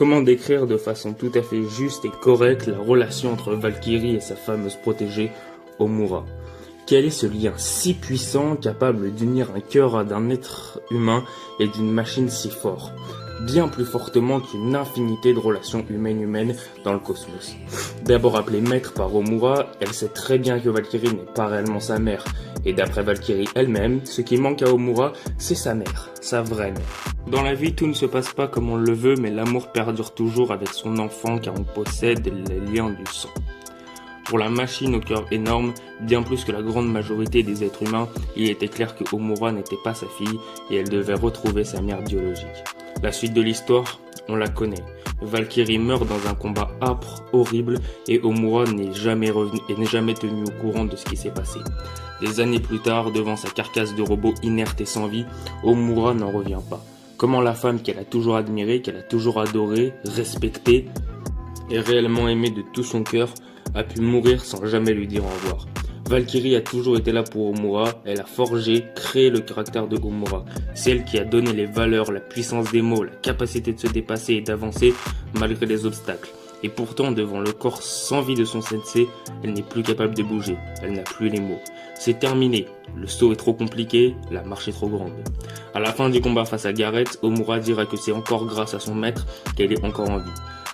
Comment décrire de façon tout à fait juste et correcte la relation entre Valkyrie et sa fameuse protégée, Homura? Quel est ce lien si puissant capable d'unir un cœur d'un être humain et d'une machine si fort, bien plus fortement qu'une infinité de relations humaines dans le cosmos? D'abord appelée maître par Homura, elle sait très bien que Valkyrie n'est pas réellement sa mère, et d'après Valkyrie elle-même, ce qui manque à Homura, c'est sa mère, sa vraie mère. Dans la vie, tout ne se passe pas comme on le veut, mais l'amour perdure toujours avec son enfant car on possède les liens du sang. Pour la machine au cœur énorme, bien plus que la grande majorité des êtres humains, il était clair que Homura n'était pas sa fille et elle devait retrouver sa mère biologique. La suite de l'histoire, on la connaît. Valkyrie meurt dans un combat âpre, horrible, et Homura n'est jamais revenu et n'est jamais tenu au courant de ce qui s'est passé. Des années plus tard, devant sa carcasse de robot inerte et sans vie, Homura n'en revient pas. Comment la femme qu'elle a toujours admirée, qu'elle a toujours adorée, respectée et réellement aimée de tout son cœur, a pu mourir sans jamais lui dire au revoir. Valkyrie a toujours été là pour Homura, elle a forgé, créé le caractère de Homura. C'est elle qui a donné les valeurs, la puissance des mots, la capacité de se dépasser et d'avancer malgré les obstacles. Et pourtant, devant le corps sans vie de son sensei, elle n'est plus capable de bouger, elle n'a plus les mots. C'est terminé, le saut est trop compliqué, la marche est trop grande. À la fin du combat face à Gareth, Homura dira que c'est encore grâce à son maître qu'elle est encore en vie.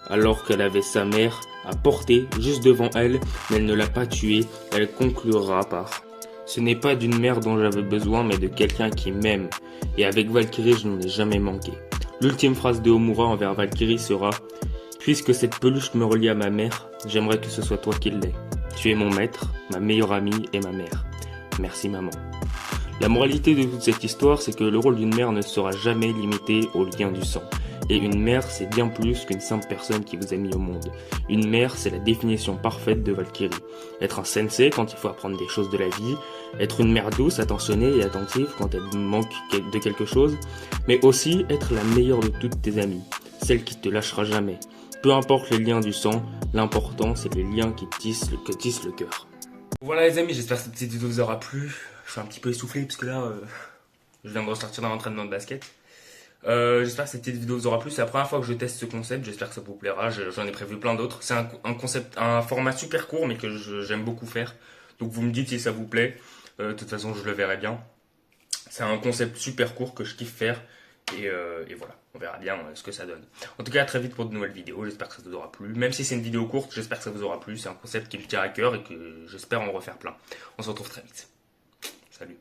Alors qu'elle avait sa mère à portée juste devant elle, mais elle ne l'a pas tuée, elle conclura par « Ce n'est pas d'une mère dont j'avais besoin, mais de quelqu'un qui m'aime. Et avec Valkyrie, je n'en ai jamais manqué. » L'ultime phrase de Homura envers Valkyrie sera « Puisque cette peluche me relie à ma mère, j'aimerais que ce soit toi qui l'aies. Tu es mon maître, ma meilleure amie et ma mère. Merci maman. » La moralité de toute cette histoire, c'est que le rôle d'une mère ne sera jamais limité au lien du sang. Et une mère, c'est bien plus qu'une simple personne qui vous a mis au monde. Une mère, c'est la définition parfaite de Valkyrie. Être un sensei quand il faut apprendre des choses de la vie, être une mère douce, attentionnée et attentive quand elle manque de quelque chose, mais aussi être la meilleure de toutes tes amies, celle qui te lâchera jamais. Peu importe les liens du sang, l'important c'est les liens qui tissent le cœur. Voilà les amis, j'espère que cette petite vidéo vous aura plu. Je suis un petit peu essoufflé parce que là, je viens de ressortir d'un entraînement de basket. J'espère que cette petite vidéo vous aura plu. C'est la première fois que je teste ce concept. J'espère que ça vous plaira. J'en ai prévu plein d'autres. C'est un concept, un format super court, mais que j'aime beaucoup faire. Donc vous me dites si ça vous plaît. De toute façon, je le verrai bien. C'est un concept super court que je kiffe faire. Et voilà, on verra bien ce que ça donne. En tout cas, à très vite pour de nouvelles vidéos. J'espère que ça vous aura plu. Même si c'est une vidéo courte, j'espère que ça vous aura plu. C'est un concept qui me tient à cœur et que j'espère en refaire plein. On se retrouve très vite. Salut.